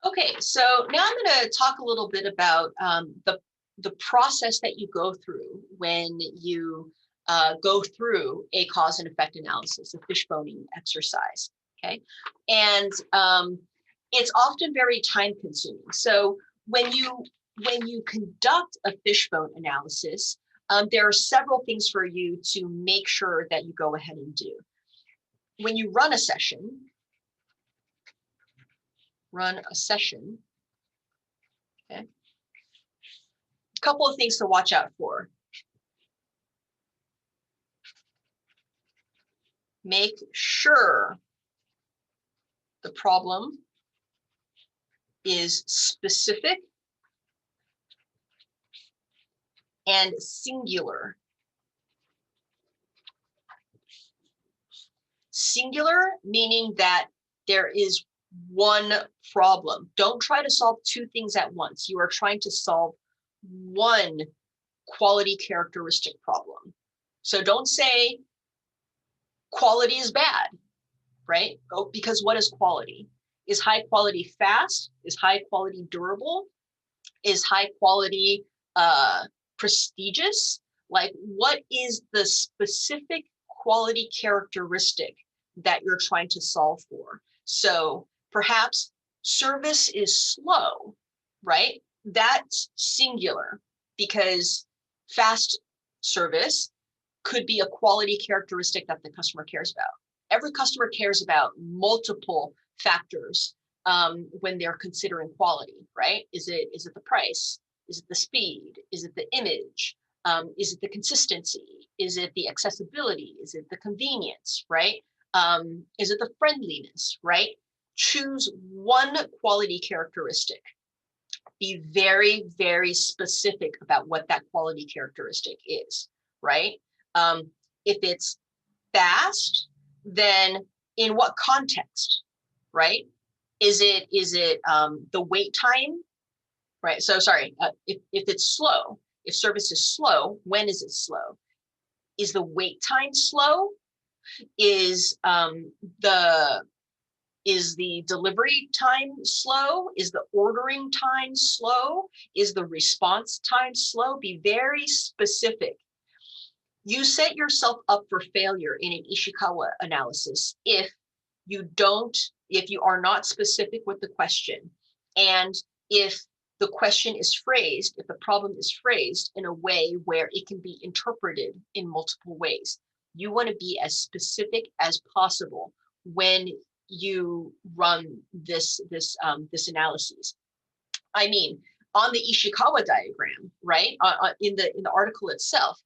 Okay, so now I'm going to talk a little bit about the process that you go through when you go through a cause and effect analysis, a fishboning exercise. Okay, and it's often very time consuming. So when you conduct a fishbone analysis, there are several things for you to make sure that you go ahead and do. When you run a session, okay, a couple of things to watch out for. Make sure the problem is specific and singular. Singular meaning that there is one problem. Don't try to solve two things at once. You are trying to solve one quality characteristic problem. So don't say quality is bad, right? Oh, because what is quality? Is high quality fast? Is high quality durable? Is high quality prestigious? Like, what is the specific quality characteristic that you're trying to solve for? So perhaps service is slow, right? That's singular, because fast service could be a quality characteristic that the customer cares about. Every customer cares about multiple factors when they're considering quality, right? Is it the price? Is it the speed? Is it the image? Is it the consistency? Is it the accessibility? Is it the convenience, right? Is it the friendliness, right? Choose one quality characteristic. Be very, very specific about what that quality characteristic is, right? If it's fast, then in what context, right? Is it the wait time, right? So sorry, if it's slow, if service is slow, when is it slow? Is the wait time slow? Is the delivery time slow? Is the ordering time slow? Is the response time slow? Be very specific. You set yourself up for failure in an Ishikawa analysis if you are not specific with the question, and if the question is phrased, if the problem is phrased in a way where it can be interpreted in multiple ways. You want to be as specific as possible when you run this analysis. I mean, on the Ishikawa diagram, right? In the article itself,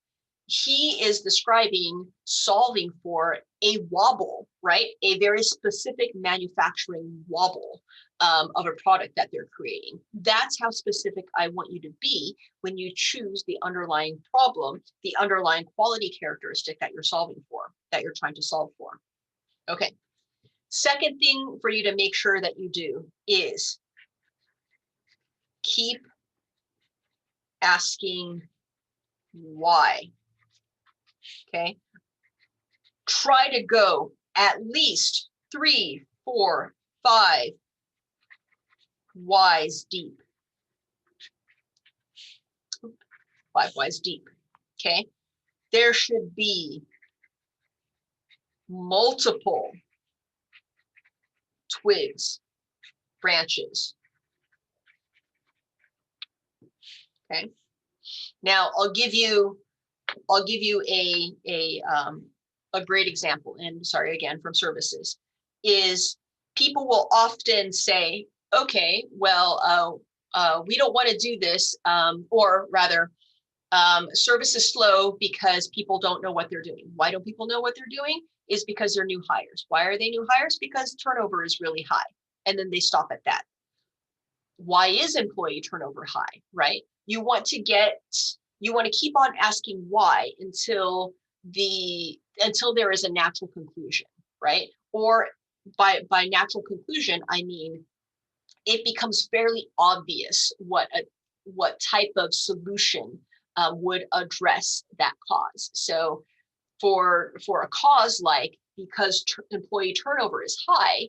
he is describing solving for a wobble, right? A very specific manufacturing wobble of a product that they're creating. That's how specific I want you to be when you choose the underlying problem, the underlying quality characteristic that you're solving for, that you're trying to solve for. Okay. Second thing for you to make sure that you do is keep asking why. Okay. Try to go at least 3, 4, 5 whys deep. 5 whys deep. Okay. There should be multiple twigs, branches. Okay. Now I'll give you a great example, and sorry again, from services, is people will often say, okay, well, we don't want to do this, or rather, service is slow because people don't know what they're doing. Why don't people know what they're doing? Is because they're new hires. Why are they new hires? Because turnover is really high. And then they stop at that. Why is employee turnover high, right? You want to keep on asking why until there is a natural conclusion, right? Or by natural conclusion, I mean, it becomes fairly obvious what type of solution would address that cause. So for a cause like, because employee turnover is high,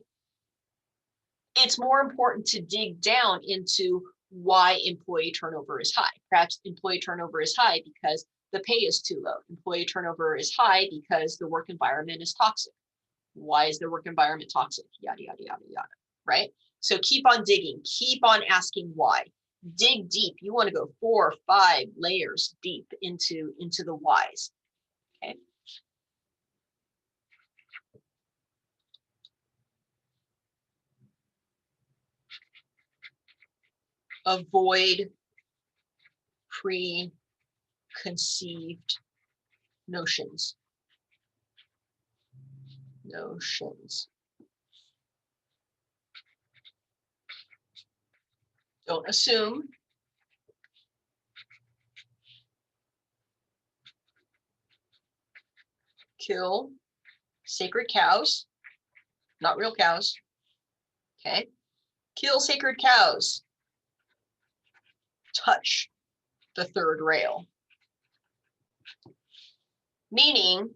it's more important to dig down into why employee turnover is high. Perhaps employee turnover is high because the pay is too low. Employee turnover is high because the work environment is toxic. Why is the work environment toxic? Yada, yada, yada, yada, right? So keep on digging, keep on asking why. Dig deep. You want to go 4 or 5 layers deep into the whys. Okay. Avoid preconceived notions. Don't assume. Kill sacred cows, not real cows. Okay. Kill sacred cows. Touch the third rail. Meaning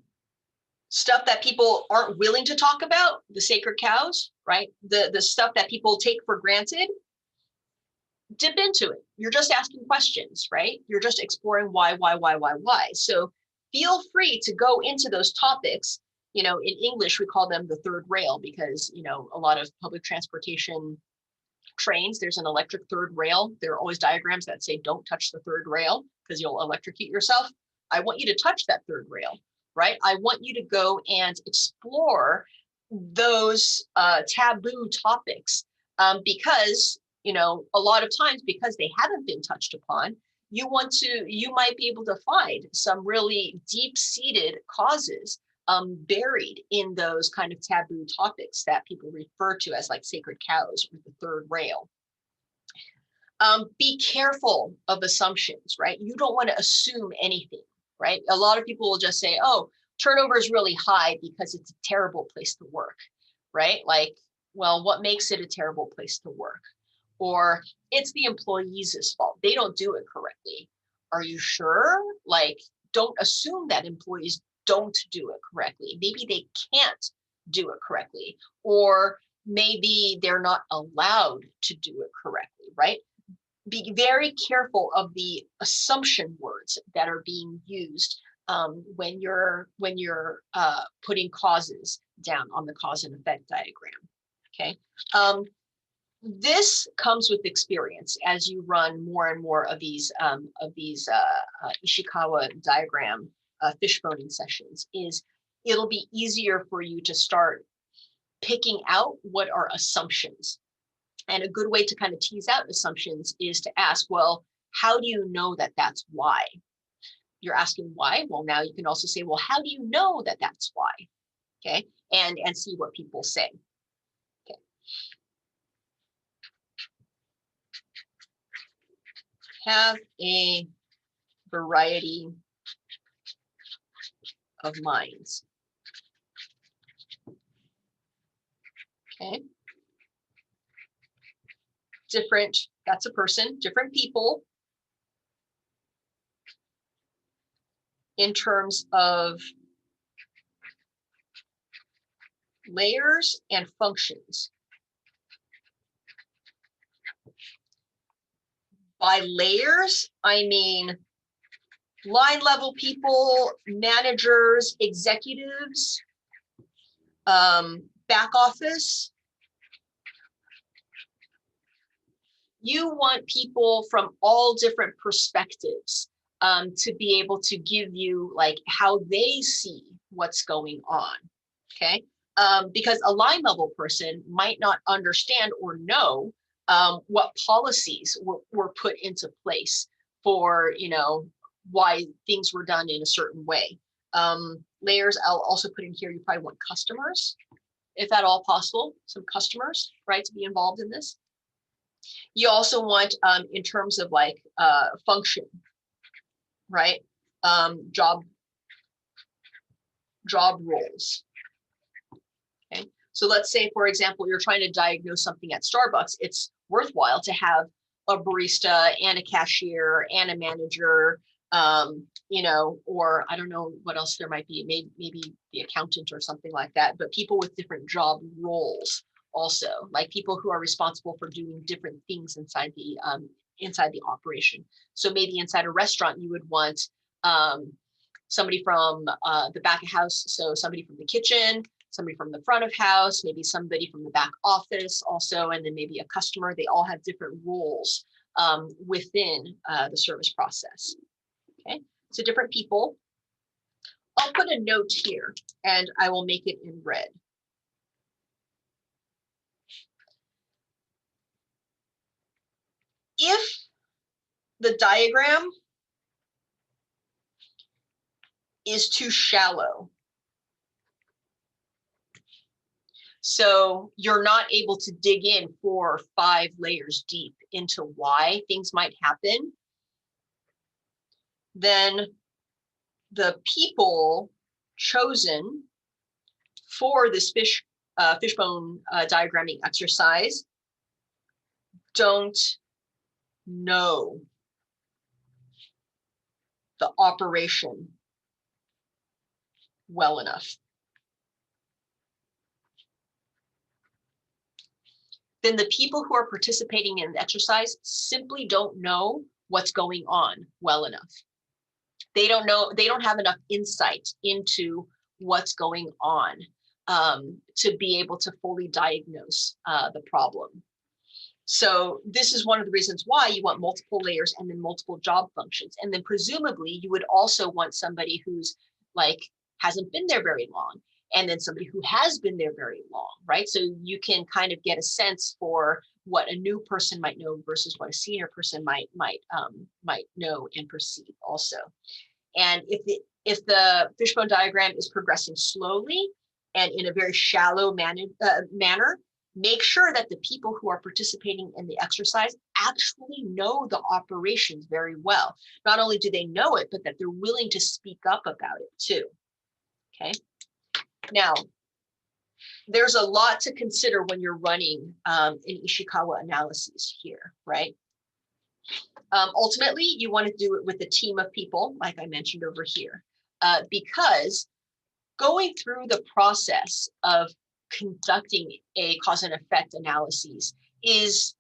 stuff that people aren't willing to talk about, the sacred cows, right? The stuff that people take for granted, dip into it. You're just asking questions, right? You're just exploring why. So feel free to go into those topics. You know, in English, we call them the third rail because, you know, a lot of public transportation trains, there's an electric third rail. There are always diagrams that say, don't touch the third rail because you'll electrocute yourself. I want you to touch that third rail, right? I want you to go and explore those taboo topics because, you know, a lot of times because they haven't been touched upon, you might be able to find some really deep-seated causes buried in those kind of taboo topics that people refer to as like sacred cows or the third rail. Be careful of assumptions, right? You don't want to assume anything, right? A lot of people will just say, oh, turnover is really high because it's a terrible place to work, right? Like, well, what makes it a terrible place to work? Or it's the employees' fault. They don't do it correctly. Are you sure? Like, don't assume that employees don't do it correctly. Maybe they can't do it correctly, or maybe they're not allowed to do it correctly, right? Be very careful of the assumption words that are being used when you're putting causes down on the cause and effect diagram. Okay. This comes with experience as you run more and more of these Ishikawa diagram fishboning sessions. It'll be easier for you to start picking out what are assumptions. And a good way to kind of tease out assumptions is to ask, well, how do you know that that's why? You're asking why? Well, now you can also say, well, how do you know that that's why? Okay, and see what people say. Okay. Have a variety of minds. Okay. Different, that's a person, different people in terms of layers and functions. By layers, I mean line level people, managers, executives, back office. You want people from all different perspectives to be able to give you like how they see what's going on, okay? Because a line level person might not understand or know what policies were put into place for, you know, why things were done in a certain way. Layers, I'll also put in here, you probably want customers, if at all possible, some customers, right, to be involved in this. You also want, in terms of like function, right, job roles. Okay, so let's say, for example, you're trying to diagnose something at Starbucks. It's worthwhile to have a barista and a cashier and a manager, you know, or I don't know what else there might be, maybe the accountant or something like that, but people with different job roles also, like people who are responsible for doing different things inside the operation. So maybe inside a restaurant, you would want somebody from the back of house, so somebody from the kitchen, somebody from the front of house, maybe somebody from the back office also, and then maybe a customer. They all have different roles within the service process. Okay, so different people. I'll put a note here and I will make it in red. If the diagram is too shallow, so you're not able to dig in 4 or 5 layers deep into why things might happen, then the people chosen for this fishbone diagramming exercise don't know the operation well enough. Then the people who are participating in the exercise simply don't know what's going on well enough. They don't know, they don't have enough insight into what's going on to be able to fully diagnose the problem. So this is one of the reasons why you want multiple layers and then multiple job functions. And then presumably you would also want somebody who's like hasn't been there very long, and then somebody who has been there very long, right? So you can kind of get a sense for what a new person might know versus what a senior person might know and perceive also. And if the fishbone diagram is progressing slowly and in a very shallow manner, make sure that the people who are participating in the exercise actually know the operations very well. Not only do they know it, but that they're willing to speak up about it too. Okay. Now, there's a lot to consider when you're running an Ishikawa analysis here, right? Ultimately, you want to do it with a team of people, like I mentioned over here, because going through the process of conducting a cause and effect analysis is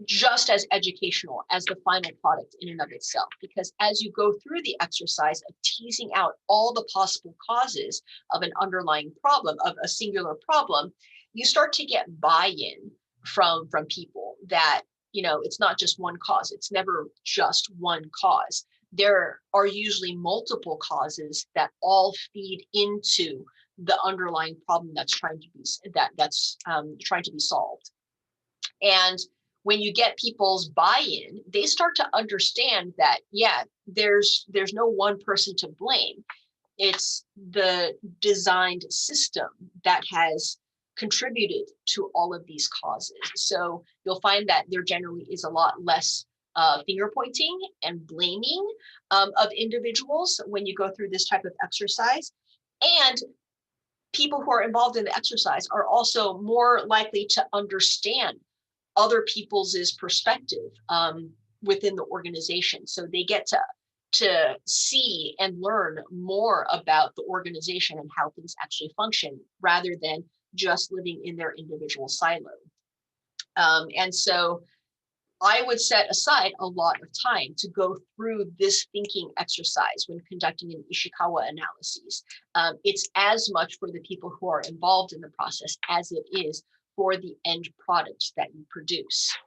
just as educational as the final product in and of itself, because as you go through the exercise of teasing out all the possible causes of an underlying problem, of a singular problem, you start to get buy-in from people that, you know, it's not just one cause. It's never just one cause. There are usually multiple causes that all feed into the underlying problem that's trying to be solved. And when you get people's buy-in, they start to understand that, yeah, there's no one person to blame. It's the designed system that has contributed to all of these causes. So you'll find that there generally is a lot less finger pointing and blaming of individuals when you go through this type of exercise. And people who are involved in the exercise are also more likely to understand other people's perspective within the organization. So they get to see and learn more about the organization and how things actually function rather than just living in their individual silo. And so I would set aside a lot of time to go through this thinking exercise when conducting an Ishikawa analysis. It's as much for the people who are involved in the process as it is for the end product that you produce.